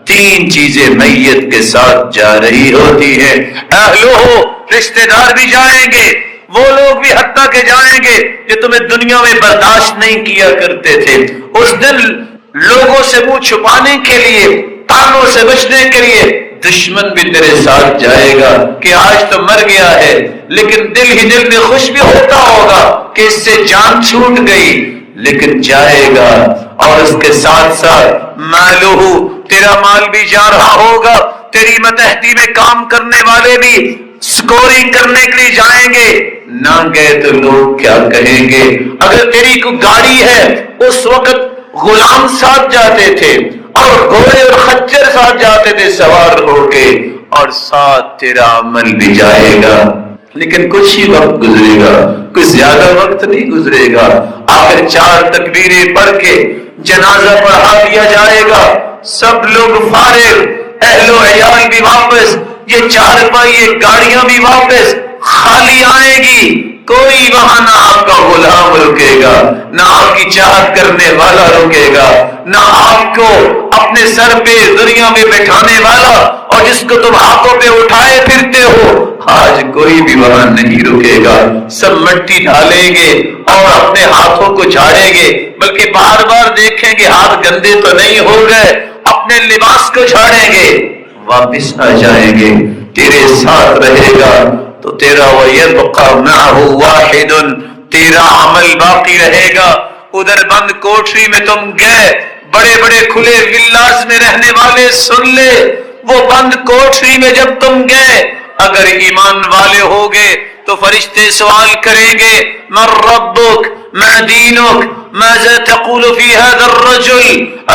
تین چیزیں میت کے ساتھ جا رہی ہوتی ہیں. اہلو، رشتہ دار بھی جائیں گے، وہ لوگ بھی حتیٰ کہ جائیں گے جو تمہیں دنیا میں برداشت نہیں کیا کرتے تھے. اس دن لوگوں سے منہ چھپانے کے لیے، تانوں سے بچنے کے لیے دشمن بھی تیرے ساتھ جائے گا کہ آج تو مر گیا ہے، لیکن دل ہی دل میں خوش بھی ہوتا ہوگا کہ اس سے جان چھوٹ گئی، لیکن جائے گا. اور اس کے ساتھ ساتھ مالہ، تیرا مال بھی جا رہا ہوگا. تیری متحدی میں کام کرنے والے بھی سکورنگ کرنے کے لیے جائیں گے. نہ گئے تو لوگ کیا کہیں گے؟ اگر تیری کوئی گاڑی ہے، اس وقت غلام ساتھ جاتے تھے اور گھوڑے اور خچر ساتھ جاتے تھے سوار ہو کے، اور ساتھ تیرا عمل بھی جائے گا. لیکن کچھ ہی وقت گزرے گا، کچھ زیادہ وقت نہیں گزرے گا. آخر 4 تکبیریں پڑھ کے جنازہ پڑھا دیا جائے گا. سب لوگ فارغ، اہل و عیال بھی واپس، یہ 4 پہیے گاڑیاں بھی واپس خالی آئے گی. کوئی وہاں نہ آپ کا غلام رکے گا، نہ آپ کی چاہت کرنے والا رکے گا، نہ آپ کو اپنے سر پہ دنیا میں بٹھانے والا اور جس کو تم ہاتھوں پہ اٹھائے پھرتے ہو، آج کوئی بھی وہاں نہیں رکے گا. سب مٹی ڈالیں گے اور اپنے ہاتھوں کو جھاڑیں گے، بلکہ بار بار دیکھیں گے ہاتھ گندے تو نہیں ہو گئے، اپنے لباس کو جھاڑیں گے، واپس آ جائیں گے. تیرے ساتھ رہے گا تو تیرا وَيَبْقَى مَعَهُ وَاحِدٌ، تیرا عمل باقی رہے گا. ادھر بند کوٹری میں تم گئے، بڑے بڑے کھلے ولاز میں رہنے والے سن لے، وہ بند کوٹری میں جب تم گئے، اگر ایمان والے ہوگے تو فرشتے سوال کریں گے من ربک، ما دینک، ماذا تقول فی هذا الرجل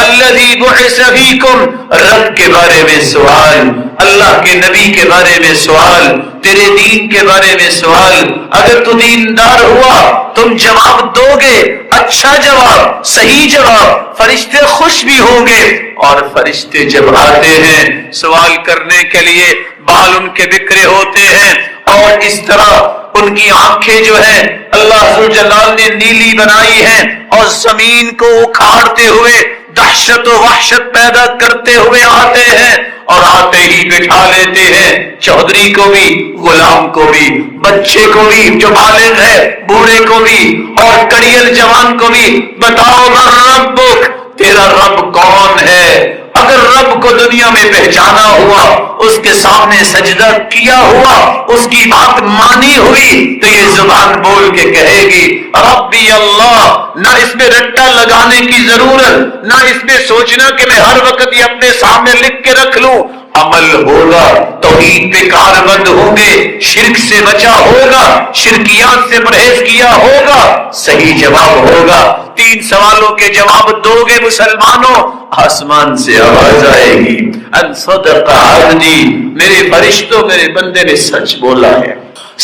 الذي بعث فیکم. رب کے بارے میں سوال، اللہ کے نبی کے بارے میں سوال، تیرے دین کے بارے میں سوال. اگر تو دیندار ہوا تم جواب دو گے، اچھا جواب، صحیح جواب، فرشتے خوش بھی ہوں گے. اور فرشتے جب آتے ہیں سوال کرنے کے لیے، بال ان کے بکھرے ہوتے ہیں، اور اس طرح ان کی آنکھیں جو ہیں اللہ ذوالجلال نے نیلی بنائی ہیں، اور زمین کو اکھاڑتے ہوئے دہشت و وحشت پیدا کرتے ہوئے آتے ہیں، اور آتے ہی بٹھا لیتے ہیں چودھری کو بھی، غلام کو بھی، بچے کو بھی جو بالغ ہے، بوڑھے کو بھی، اور کڑیل جوان کو بھی. بتاؤ من ربک، تیرا رب کون ہے؟ اگر رب کو دنیا میں پہچانا ہوا، اس کے سامنے سجدہ کیا ہوا، اس کی بات مانی ہوئی، تو یہ زبان بول کے کہے گی ربی اللہ. نہ اس میں رٹا لگانے کی ضرورت، نہ اس میں سوچنا کہ میں ہر وقت یہ اپنے سامنے لکھ کے رکھ لوں. عمل ہوگا، توحید پہ کاربند ہوں گے، شرک سے بچا ہوگا، شرکیات سے پرہیز کیا ہوگا، صحیح جواب ہوگا. 3 سوالوں کے جواب دو گے مسلمانوں، آسمان سے آواز آئے گی ان صدق عبدی، میرے فرشتوں، میرے بندے نے سچ بولا ہے،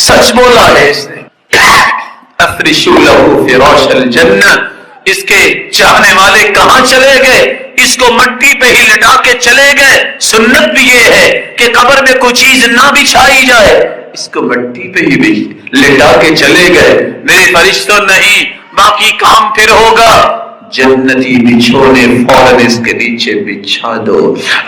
سچ بولا ہے اس نے. افرشوا لہ فراش الجنہ، اس کے چاہنے والے کہاں چلے گئے؟ اس کو مٹی پہ ہی لٹا کے چلے گئے. سنت بھی یہ ہے کہ قبر میں کوئی چیز نہ بچھائی جائے، اس کو مٹی پہ ہی لٹا کے چلے گئے. میرے فرشتوں نہیں، باقی کام پھر ہوگا. جنتی بچھونے فوراً اس کے نیچے بچھا دو.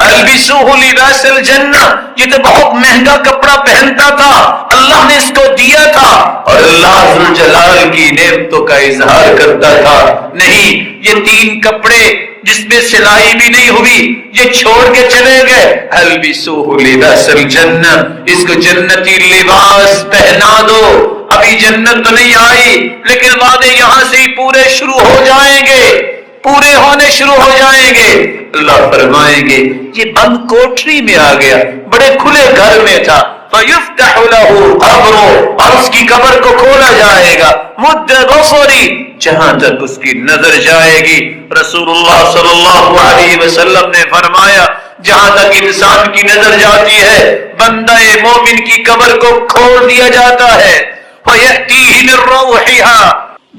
البسوہ لباس الجنہ، یہ تو بہت مہنگا کپڑا پہنتا تھا، اللہ نے اس کو دیا تھا، اور اللہ ذوالجلال کی نعمتوں کا اظہار کرتا تھا. نہیں، یہ 3 کپڑے جس میں سلائی بھی نہیں ہوئی، یہ چھوڑ کے چلے گئے. البسوہ لباس الجنہ، اس کو جنتی لباس پہنا دو. ابھی جنت تو نہیں آئی، لیکن وعدے یہاں سے ہی پورے شروع ہو جائیں گے، پورے ہونے شروع ہو جائیں گے. اللہ فرمائیں گے یہ بند کوٹری میں آ گیا، بڑے کھلے گھر میں تھا. فَيُفْتَحُ لَهُ قَبْرُ، اور اس کی قبر کو کھولا جائے گا. مُدَّ بَصَرِ، جہاں تک اس کی نظر جائے گی. رسول اللہ صلی اللہ علیہ وسلم نے فرمایا جہاں تک انسان کی نظر جاتی ہے، بندہ مومن کی قبر کو کھول دیا جاتا ہے. فَيَأْتِيهِ مِن رَّوْحِهَا،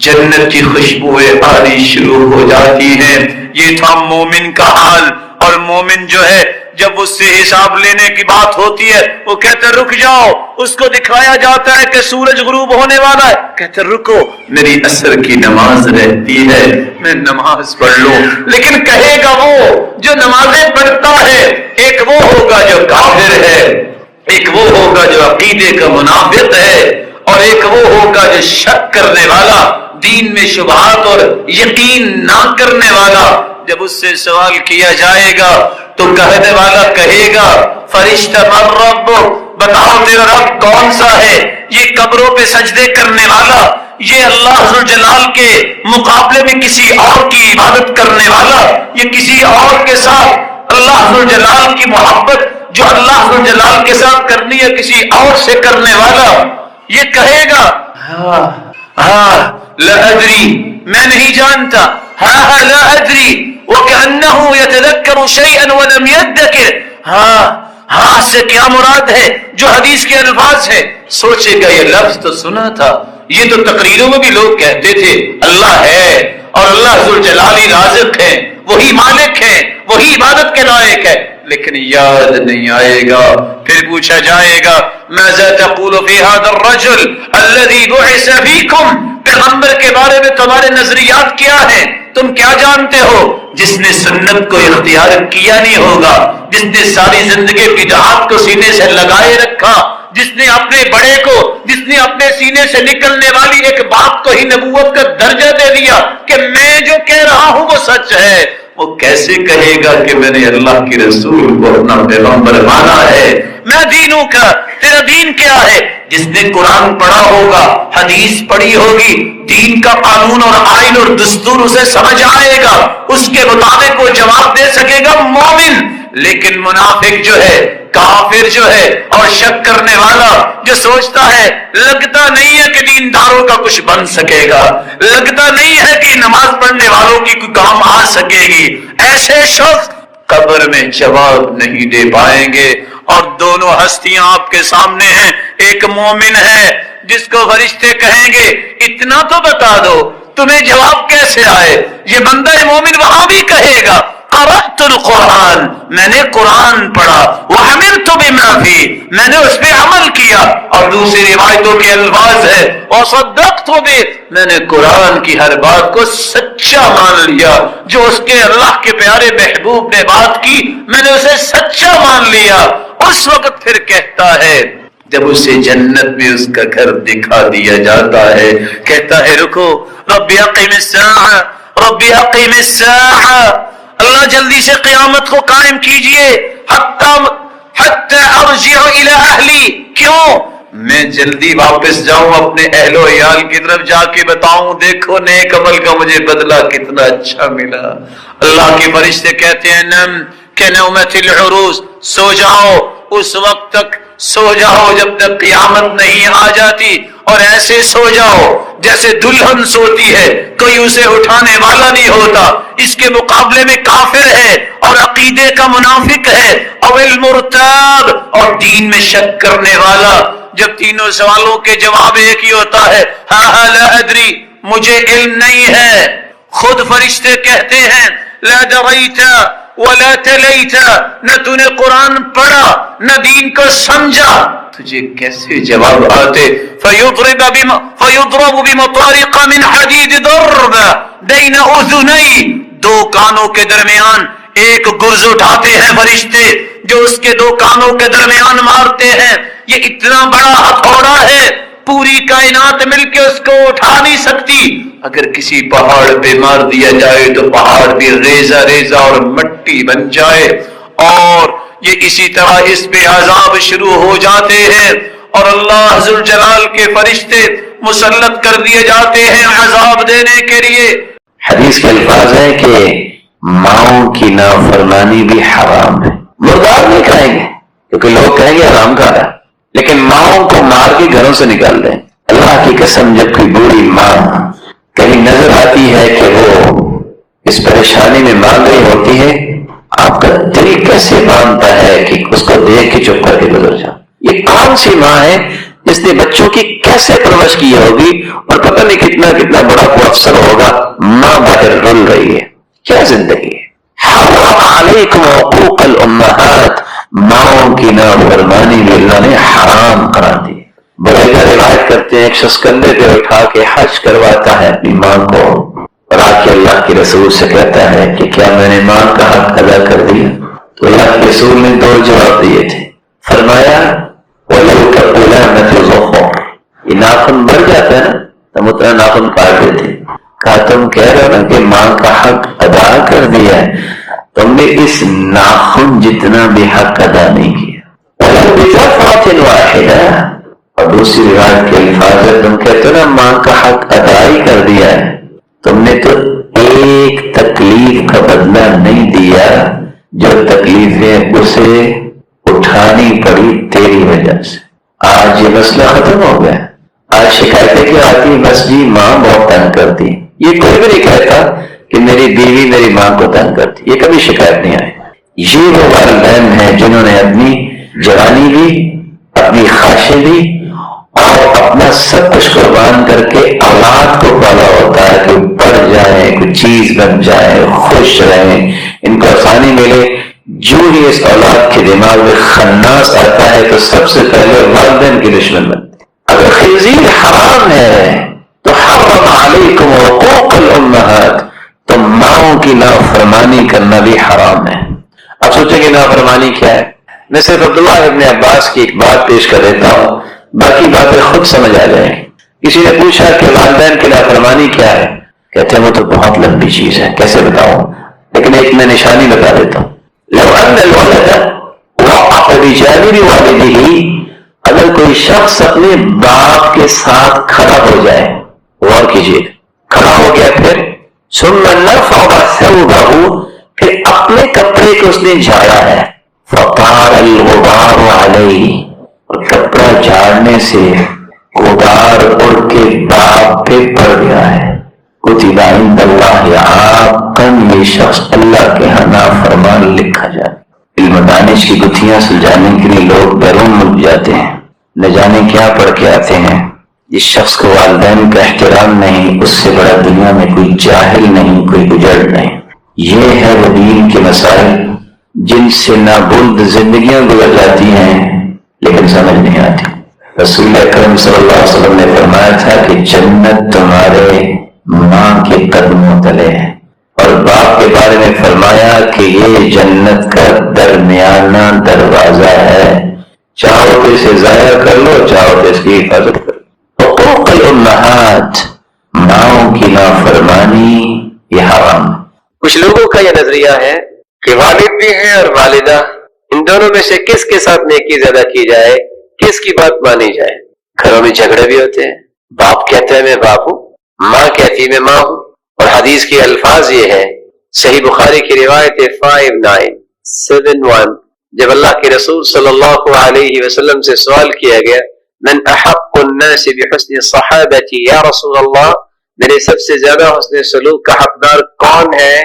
جنت کی خوشبوئیں آنی شروع ہو جاتی ہیں. یہ تھا مومن کا حال. اور مومن جو ہے جب اس سے حساب لینے کی بات ہوتی ہے، وہ کہتے رک جاؤ. اس کو دکھایا جاتا ہے کہ سورج غروب ہونے والا ہے، کہتے رکو، میری عصر کی نماز رہتی ہے، میں نماز پڑھ لوں. لیکن کہے گا وہ جو نمازیں پڑھتا ہے وہ ہوگا جو کافر ہے، ایک وہ ہوگا جو عقیدے کا منافق ہے، اور ایک وہ ہوگا جو شک کرنے والا، دین میں شبہات اور یقین نہ کرنے والا۔ جب اس سے سوال کیا جائے گا تو کہنے والا کہے گا فرشتہ من رب، بتاؤ تیرا رب کون سا ہے؟ یہ قبروں پہ سجدے کرنے والا، یہ اللہ ذوالجلال کے مقابلے میں کسی اور کی عبادت کرنے والا، یہ کسی اور کے ساتھ اللہ ذوالجلال کی محبت جو اللہ ذوالجلال کے ساتھ کرنی ہے کسی اور سے کرنے والا، یہ کہے گا ہاں لا ادری، میں نہیں جانتا، ہاں لا ادری، وَكَأَنَّهُ يَتَذَكَّرُ شَيْئًا وَلَمْ يَدَّكِرْ، ہاں سے کیا مراد ہے؟ جو حدیث کے الفاظ ہے۔ سوچے گا یہ لفظ تو سنا تھا، یہ تو تقریروں میں بھی لوگ کہتے تھے اللہ ہے اور اللہ ذوالجلال رازق ہے، وہی مالک ہے، وہی عبادت کے لائق ہے، لیکن یاد نہیں آئے گا۔ پھر پوچھا جائے گا ماذا تقول فی هذا الرجل الذي بعث فیکم، پیغمبر کے بارے میں تمہارے نظریات کیا ہیں؟ تم کیا جانتے ہو؟ جس نے سنت کو اختیار کیا نہیں ہوگا، جس نے ساری زندگی بدعات کو سینے سے لگائے رکھا، جس نے اپنے بڑے کو، جس نے اپنے سینے سے نکلنے والی ایک بات کو ہی نبوت کا درجہ دے دیا کہ میں جو کہہ رہا ہوں وہ سچ ہے، وہ کیسے کہے گا کہ میں نے اللہ کی رسول کو اپنا پیغمبر مانا ہے؟ میں دینوں کا، تیرا دین کیا ہے؟ جس نے قرآن پڑھا ہوگا، حدیث پڑھی ہوگی، دین کا قانون اور آئین اور دستور اسے سمجھ آئے گا، اس کے مطابق وہ جواب دے سکے گا مومن۔ لیکن منافق جو ہے، کافر جو ہے اور شک کرنے والا جو سوچتا ہے لگتا نہیں ہے کہ دینداروں کا کچھ بن سکے گا، لگتا نہیں ہے کہ نماز پڑھنے والوں کی کوئی کام آ سکے گی، ایسے شخص قبر میں جواب نہیں دے پائیں گے۔ اور دونوں ہستیاں آپ کے سامنے ہیں، ایک مومن ہے جس کو فرشتے کہیں گے اتنا تو بتا دو تمہیں جواب کیسے آئے، یہ بندہ مومن وہاں بھی کہے گا قرأت القرآن، میں نے قرآن پڑھا، وعملت بما فیہ، میں نے اس پہ عمل کیا، اور دوسری روایتوں کے الفاظ ہے وصدقت بہ، میں نے قرآن کی ہر بات کو سچا مان لیا، جو اس کے اللہ کے پیارے محبوب نے بات کی میں نے اسے سچا مان لیا۔ اس وقت پھر کہتا ہے جب اسے جنت میں اس کا گھر دکھا دیا جاتا ہے، کہتا ہے رکو رب اقم الساعہ، رب اقم الساعہ، اللہ جلدی سے قیامت کو قائم کیجئے، حتی ارجع الی اہلی، کیوں؟ میں جلدی واپس جاؤں اپنے اہل و عیال کی طرف، جا کے بتاؤں دیکھو نیک عمل کا مجھے بدلہ کتنا اچھا ملا۔ اللہ کے فرشتے کہتے ہیں نم کہ نومت العروس، سو جاؤ، اس وقت تک سو جاؤ جب تک قیامت نہیں آ جاتی، اور ایسے سو جاؤ جیسے دلہن سوتی ہے، کوئی اسے اٹھانے والا نہیں ہوتا، اس کے مقابلے میں کافر ہے اور عقیدے کا منافق ہے، او المرتاب، اور دین میں شک کرنے والا۔ جب تینوں سوالوں کے جواب ایک ہی ہوتا ہے ہاں لا ادری، مجھے علم نہیں ہے، خود فرشتے کہتے ہیں لا دریت ولا تلیت، نہ تو نے قرآن پڑھا نہ دین کو سمجھا، تجھے کیسے جواب آتے؟ فیضرب بمطارق من حدید ضرب بین اذنی، دو کانوں کے درمیان ایک گرز اٹھاتے ہیں فرشتے جو اس کے دو کانوں کے درمیان مارتے ہیں، یہ اتنا بڑا ہتھوڑا ہے پوری کائنات مل کے اس کو اٹھا نہیں سکتی، اگر کسی پہاڑ پہ مار دیا جائے تو پہاڑ بھی ریزہ ریزہ اور مٹی بن جائے، اور یہ اسی طرح اس پہ عذاب شروع ہو جاتے ہیں، اور اللہ ذوالجلال کے فرشتے مسلط کر دیے جاتے ہیں عذاب دینے کے لیے۔ حدیث کے الفاظ ہیں کہ ماؤں کی نافرمانی بھی حرام ہے، مردار نہیں کھائیں گے کیونکہ لوگ کہیں گے حرام کھا رہا، لیکن ماؤں کو مار کے گھروں سے نکال دیں۔ اللہ کی قسم جب کوئی بوڑھی ماں کہیں نظر آتی ہے کہ وہ اس پریشانی میں مانگ رہی ہوتی ہے، آپ کا دل کیسے مانتا ہے کہ اس کو دیکھ کے چپ کر کے گزر جاؤ؟ یہ کون سی ماں ہے جس نے بچوں کی کیسے پرورش کی ہوگی، اور پتہ نہیں کتنا بڑا کوئی افسر ہوگا، ماں باہر رول رہی ہے، کیا زندگی ہے؟ حرام علیکم حقوق الامہات، ماؤں کی نافرمانی بھی اللہ نے حرام قرار دی۔ بڑے روایت کرتے ہیں ایک شخص کندھے پہ اٹھا کے حج کرواتا ہے اپنی ماں کو، اور آ کے اللہ کے رسول سے کہتا ہے کہ کیا میں نے ماں کا حق ادا کر دیا؟ تو اللہ کے رسول نے 2 جواب دیے تھے. فرمایا وَلَوْ كَبُلَانَةُ ظَفَرْ، یہ ناخن بڑھ جاتا ہے نا تم اتنا ناخن کاٹ دیتے. کہا تم کہہ رہے ہو نا کہ ماں کا حق ادا کر دیا ہے، تم نے اس ناخن جتنا بھی حق ادا نہیں کیا. وَلَوْ بِجَفْرَةٍ وَاحِدَةٍ، اور دوسری روایت کے الفاظ ہے تم کہتے ہو نا ماں کا حق ادا ہی کر دیا ہے، تم نے تو ایک تکلیف کا بدلہ نہیں دیا جو تکلیفیں اسے اٹھانی پڑی تیری وجہ سے. آج یہ مسئلہ ختم ہو گیا. آج شکایتیں کیا آتی بس جی ماں بہت تنگ کرتی. یہ کوئی بھی نہیں کہتا کہ میری بیوی میری ماں کو تنگ کرتی، یہ کبھی شکایت نہیں آئی. یہ وہ والدین ہیں جنہوں نے اپنی جوانی بھی، اپنی خواہشیں بھی اور اپنا سب کچھ قربان کر کے اولاد کو پالا ہوتا ہے کہ بڑھ جائیں، کوئی چیز بن جائے، خوش رہیں، ان کو آسانی ملے. جو ہی اس اولاد کے دماغ میں خناس آتا ہے تو سب سے پہلے والدین کی دشمن بنتے. اگر خنزیر حرام ہے تو حرم علیکم حقوق الامہات، تو ماؤں کی نافرمانی کرنا بھی حرام ہے. اب سوچیں کہ نافرمانی کیا ہے. میں صرف عبداللہ ابن عباس کی ایک بات پیش کر دیتا ہوں، باقی باتیں خود سمجھ آ جائیں. کسی نے پوچھا کہ والدین کی نافرمانی کیا ہے، کہتے ہیں وہ تو بہت لمبی چیز ہے، کیسے بتاؤں، لیکن ایک میں نشانی بتا دیتا ہوں. لو ان الولد وقف بجانب والدہ، اگر کوئی شخص اپنے باپ کے ساتھ کھڑا ہو جائے، غور کیجیے، کھڑا ہو گیا، پھر ثم نفض ثوبہ، پھر اپنے کپڑے کو اس نے جھاڑا ہے، فطار الغبار علیہ، اور کپڑا جھاڑنے سے غبار اڑ کے باپ پہ پڑ گیا ہے، کتب عند اللہ عاقا، یہ شخص اللہ کے ہاں نافرمان لکھا جائے. علم دانش کی گتھیاں سلجھانے کے لیے لوگ بیرون ملک جاتے ہیں، نہ جانے کیا پڑھ کے آتے ہیں. جس شخص کو والدین کا احترام نہیں، اس سے بڑا دنیا میں کوئی جاہل نہیں، کوئی بجڑ نہیں. یہ ہے وہ دین کے مسائل جن سے نابلد زندگیاں گزر جاتی ہیں لیکن سمجھ نہیں آتی. رسول اکرم صلی اللہ علیہ وسلم نے فرمایا تھا کہ جنت تمہارے ماں کے قدموں تلے ہے، اور باپ کے بارے میں فرمایا کہ یہ جنت کا درمیانہ دروازہ ہے، چاہو تو اسے ضائع کر لو، چاہو تو اس کی حفاظت کر لو. حقوق الامہات، ماؤں کی نافرمانی یہ حرام. کچھ لوگوں کا یہ نظریہ ہے کہ والد بھی ہیں اور والدہ، ان دونوں میں سے کس کے ساتھ نیکی زیادہ کی جائے، کس کی بات مانی جائے. گھروں میں جھگڑے بھی ہوتے ہیں، باپ کہتا ہے میں باپ ہوں، ماں کہتی ہے میں ماں ہوں. اور حدیث کے الفاظ یہ ہے، صحیح بخاری کی روایت 5971، جب اللہ کے رسول صلی اللہ علیہ وسلم سے سوال کیا گیا من احق الناس بحسن صحابتی یا رسول اللہ، میرے سب سے زیادہ حسن سلوک کا حقدار کون ہے؟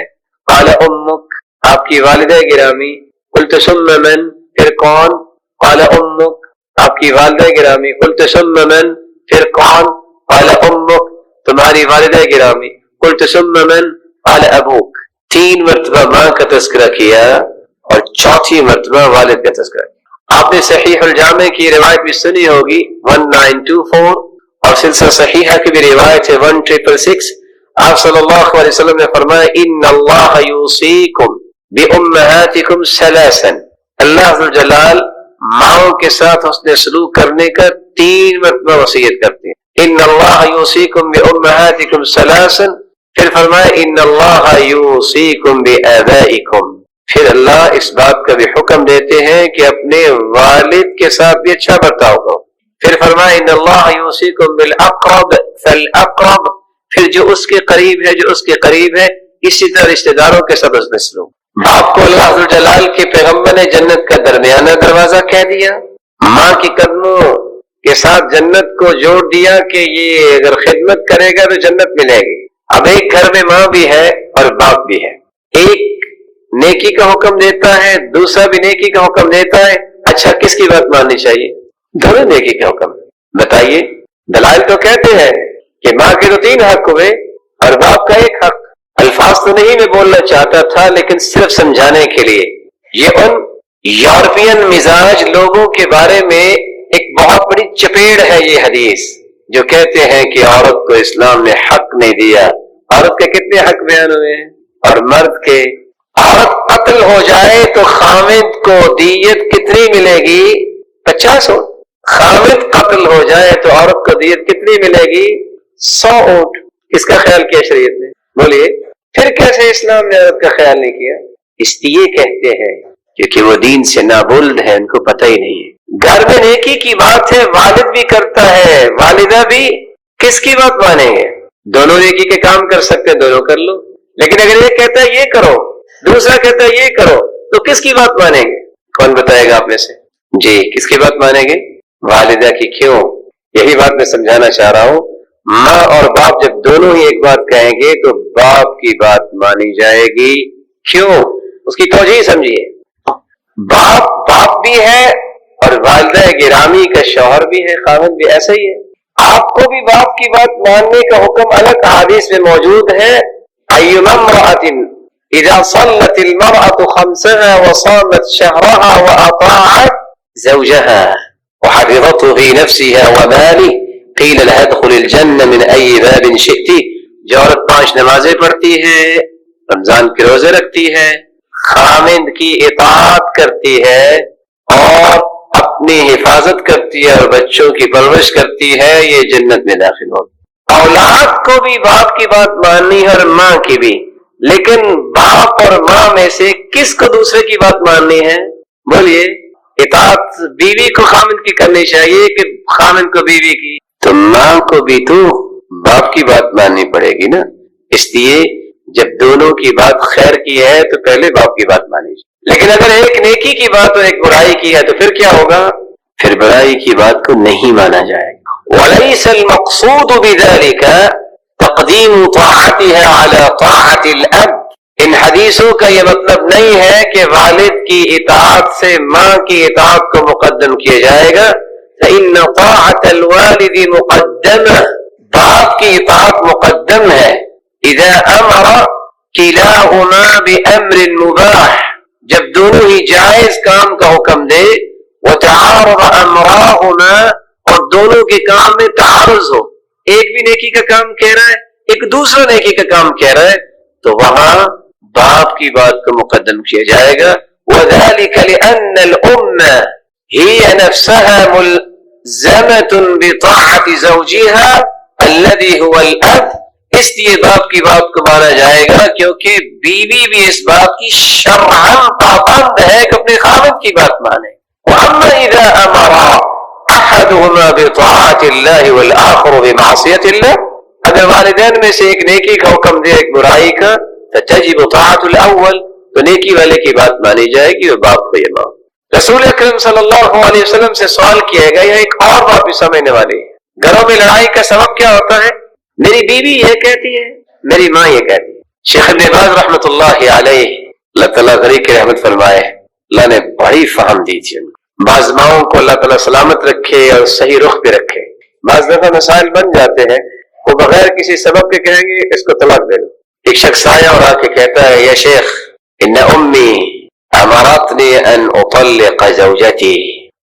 قال امک، آپ کی والدہ گرامی. قلت ثم من، پھر کون؟ قال امک، آپ کی والدہ گرامی. قلت ثم من، پھر کون؟ قال امک، تمہاری والدہ گرامی. قلت ثم من، قال ابوک. 3 مرتبہ ماں کا تذکرہ کیا اور 4تھی مرتبہ والد کا تذکرہ کیا. آپ نے صحیح الجامع کی روایت بھی سنی ہوگی 1924، اور سلسلہ صحیحہ کی بھی روایت ہے 1666. آپ صلی اللہ علیہ وسلم نے فرمایا ان اللہ یوصیکم بامہاتکم ثلاثا، اللہ عز وجل ماؤں کے ساتھ حسن سلوک کرنے کا 3 مرتبہ وصیت کرتے ہیں. ان اللہ یوصیکم بامہاتکم ثلاثا، پھر فرمایا ان اللہ یوصیکم بآبائکم، پھر اللہ اس بات کا بھی حکم دیتے ہیں کہ اپنے والد کے ساتھ بھی اچھا برتاؤ کرو. پھر فرمایا ان اللہ یوصیکم بالاقرب فالاقرب، پھر جو اس کے قریب ہے، جو اس کے قریب ہے، اسی طرح رشتہ داروں کے ساتھ حسن سلوک. باپ کو اللہ عز و جلال کے پیغمبر نے جنت کا درمیانہ دروازہ کہہ دیا، ماں کی قدموں کے ساتھ جنت کو جوڑ دیا کہ یہ اگر خدمت کرے گا تو جنت ملے گی. اب ایک گھر میں ماں بھی ہے اور باپ بھی ہے، ایک نیکی کا حکم دیتا ہے، دوسرا بھی نیکی کا حکم دیتا ہے. اچھا کس کی بات ماننی چاہیے؟ دونوں نیکی کا حکم. بتائیے، دلائل تو کہتے ہیں کہ ماں کے تو 3 حق ہوئے اور باپ کا 1 حق. الفاظ تو نہیں میں بولنا چاہتا تھا لیکن صرف سمجھانے کے لیے. یہ ان یورپین مزاج لوگوں کے بارے میں ایک بہت بڑی چپیڑ ہے یہ حدیث، جو کہتے ہیں کہ عورت کو اسلام نے حق نہیں دیا. عورت کے کتنے حق بیان ہوئے ہیں اور مرد کے؟ عورت قتل ہو جائے تو خامد کو دیت کتنی ملے گی؟ 50 اونٹ. خامد قتل ہو جائے تو عورت کو دیت کتنی ملے گی؟ 100 اونٹ. کس کا خیال کیا شریعت نے؟ بولیے پھر کیسے اسلام نے عورت کا خیال نہیں کیا؟ اس لیے کہتے ہیں کیونکہ وہ دین سے نابلد ہے، ان کو پتہ ہی نہیں ہے. گھر میں نیکی کی بات ہے، والد بھی کرتا ہے، والدہ بھی، کس کی بات مانیں گے؟ دونوں نیکی کے کام کر سکتے ہیں، دونوں کر لو. لیکن اگر ایک کہتا ہے یہ کرو، دوسرا کہتا ہے یہ کرو، تو کس کی بات مانیں گے؟ کون بتائے گا آپ میں سے؟ جی کس کی بات مانیں گے؟ والدہ کی. کیوں؟ یہی بات میں سمجھانا چاہ رہا ہوں. ماں اور باپ جب دونوں ہی ایک بات کہیں گے تو باپ کی بات مانی جائے گی. کیوں؟ اس کی توجہ سمجھیے. باپ بھی ہے اور والدہ گرامی کا شوہر بھی ہے، خاوند بھی ایسا ہی ہے. آپ کو بھی باپ کی بات ماننے کا حکم الگ حدیث میں موجود ہے. ایما امرأة اذا صلت المرأة خمسها وصامت شهرها واطاعت زوجها وحفظته في نفسها وماله قيل لها ادخل الجنة من اي باب شئت. جو عورت 5 نمازیں پڑھتی ہے، رمضان کے روزے رکھتی ہے، خامند کی اطاعت کرتی ہے اور اپنی حفاظت کرتی ہے اور بچوں کی پرورش کرتی ہے، یہ جنت میں داخل ہوگی. اولاد کو بھی باپ کی بات ماننی ہے اور ماں کی بھی. لیکن باپ اور ماں میں سے کس کو دوسرے کی بات ماننی ہے؟ بولیے. اطاعت بیوی کو خامند کی کرنی چاہیے کہ خامند کو بیوی کی؟ تو ماں کو بھی تو باپ کی بات ماننی پڑے گی نا. اس لیے جب دونوں کی بات خیر کی ہے تو پہلے باپ کی بات مانی چاہیے. لیکن اگر ایک نیکی کی بات اور ایک برائی کی ہے تو پھر کیا ہوگا؟ پھر برائی کی بات کو نہیں مانا جائے گا. وَلَيْسَ الْمَقْصُودُ بِذَلِكَ تَقْدِيمُ طَاعَتِهَا عَلَى طَاعَةِ الْأَبِ. ان حدیثوں کا یہ مطلب نہیں ہے کہ والد کی اطاعت سے ماں کی اطاعت کو مقدم کیا جائے گا. فَإِنَّ طَاعَةَ الْوَالِدِ مُقَدَّمَةٌ. باپ کی اطاعت مقدم ہے. اِذَا أَمَرَ كِلَاهُمَا بِأَمْرٍ مُبَاحٍ. جب دونوں ہی جائز کام کا حکم دے. وَتَعَارَضَ أَمْرَاهُمَا. اور دونوں کے کام میں تعارض ہو، ایک بھی نیکی کا کام کہہ رہا ہے، ایک دوسرا نیکی کا کام کہہ رہا ہے، تو وہاں باپ کی بات کو مقدم کیا جائے گا. وَذَلِكَ لِأَنَّ الْأُمَّ هِيَ نَفْسَهَا مُلْزَمَةٌ بِطَاعَةِ زَوْجِهَا الَّذِي هُوَ الْأَبُ. اس لیے باپ کی بات کو مانا جائے گا کیونکہ بیوی بھی اس بات کی شرعاً پابند ہے کہ اپنے خاوند کی بات مانے. وَأَمَّا إِذَا أَمَرَ احدهما بطاعت اللہ والآخر بمعصیت اللہ. اگر والدین میں سے ایک نیکی کا حکم دے ایک برائی کا فتجب طاعت الاول، تو نیکی والے کی بات مانی جائے گی اور باپ کو یہ مان. رسول اکرم صلی اللہ علیہ وسلم سے سوال کیا گیا. یہ ایک اور بات بھی سمجھنے والی ہے. گھروں میں لڑائی کا سبب کیا ہوتا ہے؟ میری بیوی یہ کہتی ہے، میری ماں یہ کہتی ہے. شیخ ابن باز رحمۃ اللہ علیہ، اللہ تعالیٰ غریب کی رحمت فرمائے، اللہ نے بڑی فہم دی تھی ان کو. بعض ماؤں کو اللہ تعالیٰ سلامت رکھے اور صحیح رخ پہ رکھے. بعض دفعہ مسائل بن جاتے ہیں، وہ بغیر کسی سبب کے کہیں گے اس کو طلاق دے دو. ایک شخص آیا اور آ کے کہتا ہے یا شیخ ان امی امرتنی ان اطلق زوجتی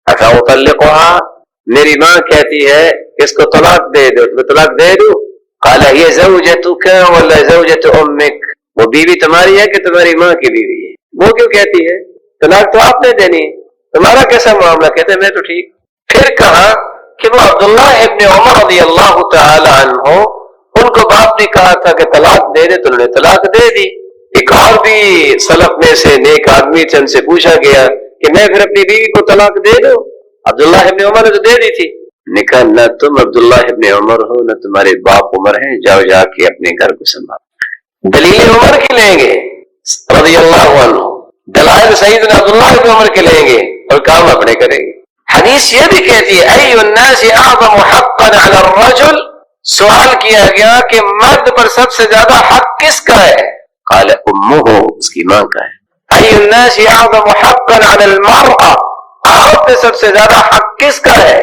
افاطلقها. میری ماں کہتی ہے اس کو طلاق دے دو، تو طلاق دے دو. قال هي زوجتك ولا زوجة امك. وہ بیوی تمہاری ہے کہ تمہاری ماں کی بیوی ہے؟ وہ کیوں کہتی ہے؟ طلاق تو آپ نے دینی ہے، تمہارا کیسا معاملہ؟ کہتے ہیں میں تو ٹھیک. پھر کہا کہ وہ عبداللہ ابن عمر رضی اللہ تعالی عنہ، ان کو باپ نے کہا تھا کہ طلاق دے دے، تو انہوں نے طلاق دے دی. ایک اور بھی سلف میں سے نیک آدمی تھے، ان سے پوچھا گیا کہ میں پھر اپنی بیوی کو طلاق دے دوں؟ عبداللہ ابن عمر نے تو دے دی تھی. نے کہا نہ تم عبداللہ ابن عمر ہو نہ تمہارے باپ عمر ہیں، جاؤ جا کے اپنے گھر کو سنبھال. دلیل عمر کی لیں گے رضی اللہ عنہ، دلائل سیدنا عبداللہ ابن عمر کے لیں گے اور کام اپنے کریں گے. حدیث یہ بھی کہتی ہے ای الناس اعظم حقا علی الرجل. سوال کیا گیا کہ مرد پر سب سے زیادہ حق کس کا ہے؟ قال امہ، اس کی ماں کا ہے. ای الناس اعظم حقا علی المرأة. عورت پہ سب سے زیادہ حق کس کا ہے؟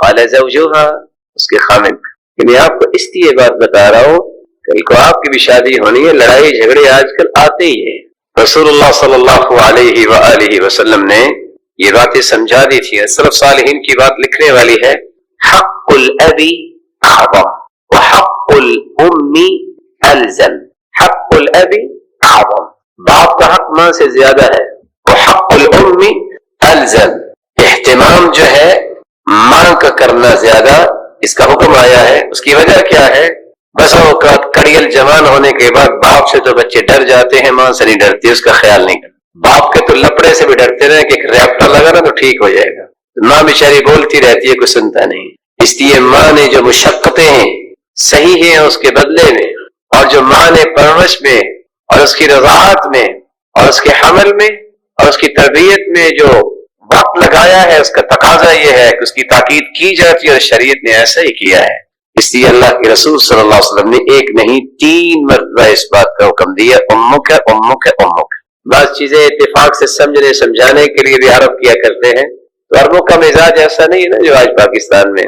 قال زوجها، اس کے خامد کا. میں آپ کو اس لیے بات بتا رہا ہوں، کل کو آپ کی بھی شادی ہونی ہے، لڑائی جھگڑے آج کل آتے ہی ہیں. رسول اللہ صلی اللہ علیہ وآلہ وسلم نے یہ باتیں سمجھا دی تھی. سلف صالحین کی بات لکھنے والی ہے. حق الابی اعظم وحق الام الزم. حق الابی اعظم. باپ کا حق ماں سے زیادہ ہے، وہ حق الام الزم، اہتمام جو ہے ماں کا کرنا زیادہ اس کا حکم آیا ہے۔ اس کی وجہ کیا ہے؟ بس اوقات کڑیل جوان ہونے کے بعد باپ سے تو بچے ڈر جاتے ہیں، ماں سے نہیں ڈرتے، اس کا خیال نہیں کرتے۔ باپ کے تو لپڑے سے بھی ڈرتے رہے کہ ریپٹا لگا نا تو ٹھیک ہو جائے گا، ماں بیچاری بولتی رہتی ہے، کوئی سنتا نہیں۔ اس لیے ماں نے جو مشقتیں ہیں صحیح ہیں اس کے بدلے میں، اور جو ماں نے پرورش میں اور اس کی رضاعت میں اور اس کے حمل میں اور اس کی تربیت میں جو وقت لگایا ہے، اس کا تقاضا یہ ہے کہ اس کی تاکید کی جاتی ہے، اور شریعت نے ایسا ہی کیا ہے۔ اس لیے اللہ کے رسول صلی اللہ علیہ وسلم نے ایک نہیں 3 مرتبہ اس بات کا حکم دیا، امک امک امک۔ بعض چیزیں اتفاق سے سمجھنے سمجھانے کے لیے بھی عرب کیا کرتے ہیں، تو عربوں کا مزاج ایسا نہیں ہے نا جو آج پاکستان میں۔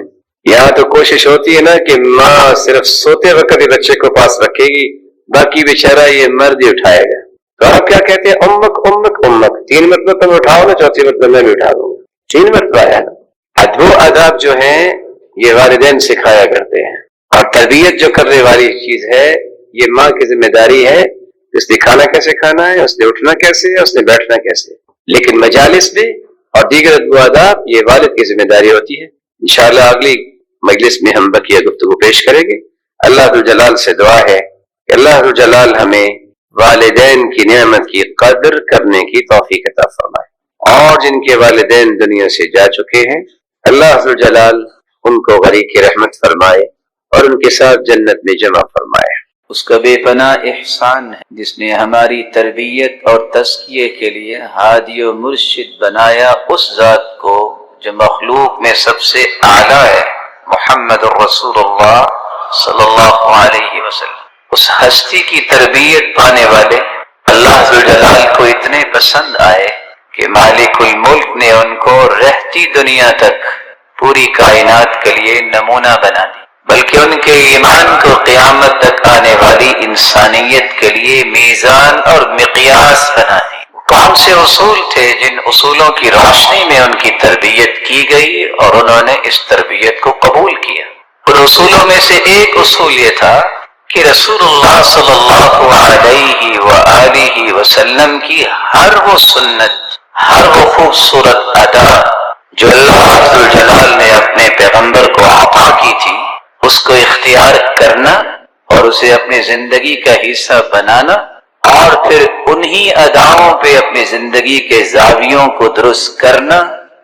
یہاں تو کوشش ہوتی ہے نا کہ ماں صرف سوتے وقت ہی بچے کو پاس رکھے گی، باقی بیچارہ یہ مرد ہی اٹھائے گا۔ تو آپ کیا کہتے ہیں؟ امک امک امک، 3 مرتبہ تم اٹھاؤ نا، 4تھی مرتبہ میں بھی اٹھا دوں گا، 3 مرتبہ ہے نا۔ ادب و آداب جو ہیں یہ والدین سکھایا کرتے ہیں، اور تربیت جو کرنے والی چیز ہے یہ ماں کی ذمہ داری ہے۔ اس نے کھانا کیسے کھانا ہے، اس نے اٹھنا کیسے ہے، اس نے بیٹھنا کیسے ہے۔ لیکن مجالس میں اور دیگر ادب و آداب یہ والد کی ذمہ داری ہوتی ہے۔ انشاءاللہ اگلی مجلس میں ہم بقیہ گفتگو پیش کریں گے۔ اللہ ذوالجلال سے دعا ہے کہ اللہ ذوالجلال ہمیں والدین کی نعمت کی قدر کرنے کی توفیق عطا فرمائے، اور جن کے والدین دنیا سے جا چکے ہیں اللہ ذوالجلال ان کو غریق رحمت فرمائے اور ان کے ساتھ جنت میں جمع فرمائے۔ اس کا بے پناہ احسان ہے جس نے ہماری تربیت اور تزکیے کے لیے ہادی و مرشد بنایا اس ذات کو جو مخلوق میں سب سے اعلیٰ ہے، محمد الرسول اللہ صلی اللہ علیہ وسلم۔ اس ہستی کی تربیت پانے والے اللہ ذوالجلال کو اتنے پسند آئے کہ مالک الملک نے ان کو رہتی دنیا تک پوری کائنات کے لیے نمونہ بنا دی، بلکہ ان کے ایمان کو قیامت تک آنے والی انسانیت کے لیے میزان اور مقیاس بنا دی۔ کون سے اصول تھے جن اصولوں کی روشنی میں ان کی تربیت کی گئی اور انہوں نے اس تربیت کو قبول کیا؟ ان اصولوں میں سے ایک اصول یہ تھا کہ رسول اللہ صلی اللہ علیہ وآلہ وسلم کی ہر وہ سنت، ہر وہ خوبصورت ادا جو اللہ ذوالجلال نے اپنے پیغمبر کو عطا کی تھی، اس کو اختیار کرنا اور اسے اپنی زندگی کا حصہ بنانا، اور پھر انہی اداؤں پہ اپنی زندگی کے زاویوں کو درست کرنا،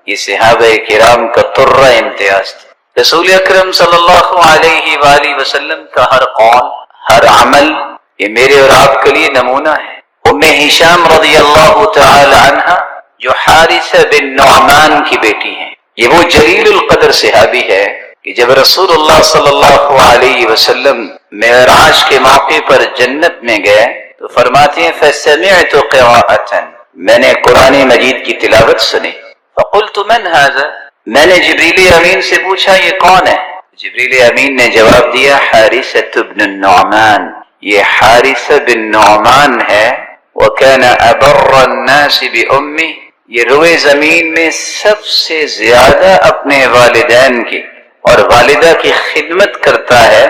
یہ صحابہ کرام کا طرہ امتیاز تھا۔ رسول اکرم صلی اللہ علیہ وآلہ وسلم کا ہر قول، ہر عمل یہ میرے اور آپ کے لیے نمونہ ہے۔ ام ہشام رضی اللہ تعالی عنہ جو حارثہ بن نعمان کی بیٹی ہیں، یہ وہ جلیل القدر صحابی ہے کہ جب رسول اللہ صلی اللہ علیہ وسلم معراج کے موقع پر جنت میں گئے تو فرماتے ہیں فَسَمِعْتُ قِرَاءَةً، میں نے قرآن مجید کی تلاوت سنی، فَقُلْتُ مَنْ هَذَا، میں نے جبریل امین سے پوچھا یہ کون ہے؟ جبریل امین نے جواب دیا حارثہ بن النعمان، یہ حارثہ بن نعمان ہے، وَكَانَ أَبَرَّ النَّاسِ بِأُمِّهِ، یہ روئے زمین میں سب سے زیادہ اپنے والدین کی اور والدہ کی خدمت کرتا ہے۔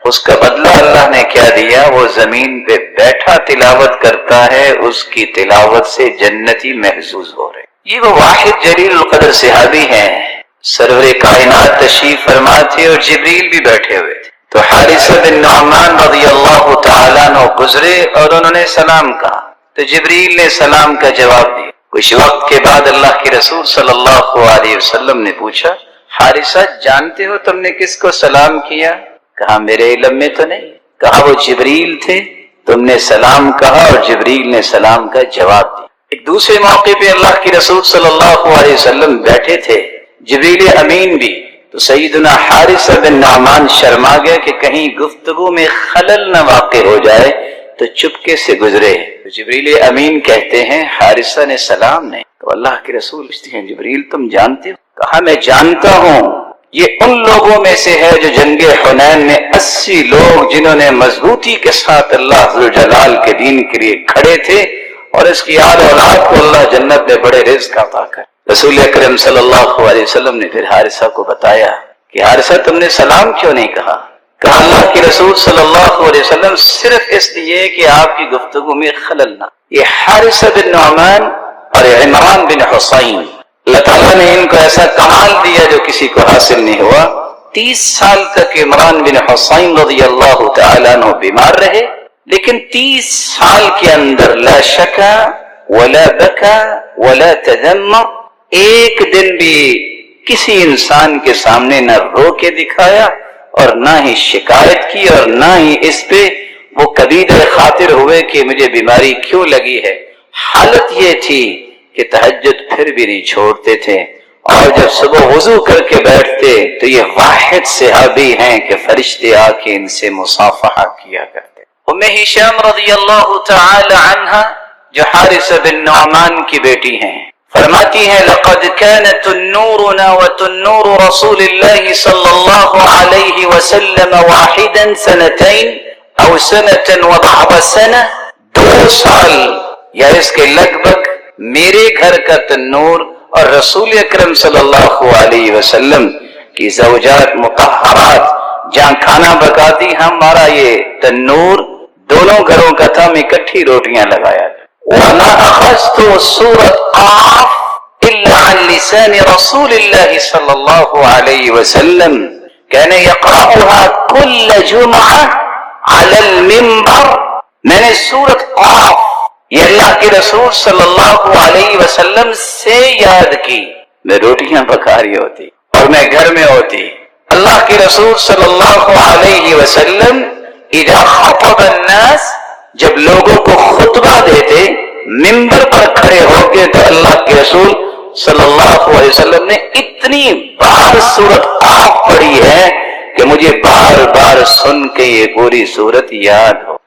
اس کا بدلہ اللہ نے کیا دیا؟ وہ زمین پہ بیٹھا تلاوت کرتا ہے، اس کی تلاوت سے جنتی محظوظ ہو رہے۔ یہ وہ واحد جلیل القدر صحابی ہیں، سرور کائنات تشریف فرما تھے اور جبریل بھی بیٹھے ہوئے تھے۔ تو حارثہ بن نعمان رضی اللہ تعالیٰ عنہ گزرے اور انہوں نے سلام کہا تو جبریل نے سلام کا جواب دیا۔ کچھ وقت کے بعد اللہ کے رسول صلی اللہ علیہ وسلم نے پوچھا حارثہ جانتے ہو تم نے کس کو سلام کیا؟ کہا میرے علم میں تو نہیں۔ کہا وہ جبریل تھے، تم نے سلام کہا اور جبریل نے سلام کا جواب دیا۔ ایک دوسرے موقع پہ اللہ کے رسول صلی اللہ علیہ وسلم بیٹھے تھے، جبریل امین بھی، تو سیدنا حارثہ بن نعمان شرما گئے کہ کہیں گفتگو میں خلل نہ واقع ہو جائے تو چپکے سے گزرے۔ تو جبریل امین کہتے ہیں حارثہ نے سلام نہیں، تو اللہ کے رسول پوچھتے ہیں جبریل تم جانتے ہو؟ کہا میں جانتا ہوں، یہ ان لوگوں میں سے ہے جو جنگ حنین میں 80 لوگ جنہوں نے مضبوطی کے ساتھ اللہ ذوالجلال کے دین کے لیے کھڑے تھے، اور اس کی آل اولاد کو اللہ جنت میں بڑے رزق عطا کر۔ رسول اکرم صلی اللہ علیہ وسلم نے پھر حارثہ کو بتایا کہ حارثہ تم نے سلام کیوں نہیں کہا؟ کہ اللہ کے رسول صلی اللہ علیہ وسلم صرف اس لیے کہ آپ کی گفتگو میں خلل نہ. یہ حارثہ بن نعمان اور عمران بن حسین، اللہ تعالیٰ نے ان کو ایسا کمال دیا جو کسی کو حاصل نہیں ہوا. 30 سال تک عمران بن حسین رضی اللہ تعالیٰ عنہ بیمار رہے، لیکن 30 سال کے اندر لا شکا ولا بکا ولا تذمر، ایک دن بھی کسی انسان کے سامنے نہ رو کے دکھایا اور نہ ہی شکایت کی اور نہ ہی اس پہ وہ کبیدہ خاطر ہوئے کہ مجھے بیماری کیوں لگی ہے. حالت یہ تھی کہ تہجد پھر بھی نہیں چھوڑتے تھے، اور جب صبح وضو کر کے بیٹھتے تو یہ واحد صحابی ہیں کہ فرشتے آ کے ان سے مصافحہ کیا کرتے. ام ہشام رضی اللہ تعالی عنہا جو حارثہ بن نعمان کی بیٹی ہیں، فرماتی ہیں لقد كانت تنورنا وتنور رسول الله صلى الله عليه وسلم واحدا 2 أو 1 وبعض سنة. 2 سال یا اس کے لگ بھگ میرے گھر کا تنور اور رسول اکرم صلی اللہ علیہ وسلم کی زوجات مطہرات جہاں کھانا پکاتی، ہمارا یہ تنور دونوں گھروں کا تھا، میں اکٹھی روٹیاں لگایا. وَمَا أَخَذْتُ سُورَةَ قَافٍ إِلَّا عَنْ لِسَانِ رَسُولِ اللَّهِ صلی اللہ علیہ وسلم كَانَ يَقْرَأُهَا كُلَّ جُمْعَةٍ عَلَى الْمِنبَرِ. میں نے سورۃ قاف یہ اللہ کے رسول صلی اللہ علیہ وسلم سے یاد کی. میں روٹیاں پکا رہی ہوتی اور میں گھر میں ہوتی. اللہ کے رسول صلی اللہ علیہ وسلم اذا خطب الناس، جب لوگوں کو خطبہ دیتے منبر پر کھڑے ہو کے، تو اللہ کے رسول صلی اللہ علیہ وسلم نے اتنی بار سورۃ قاف پڑھی ہے کہ مجھے بار بار سن کے یہ پوری سورت یاد ہو.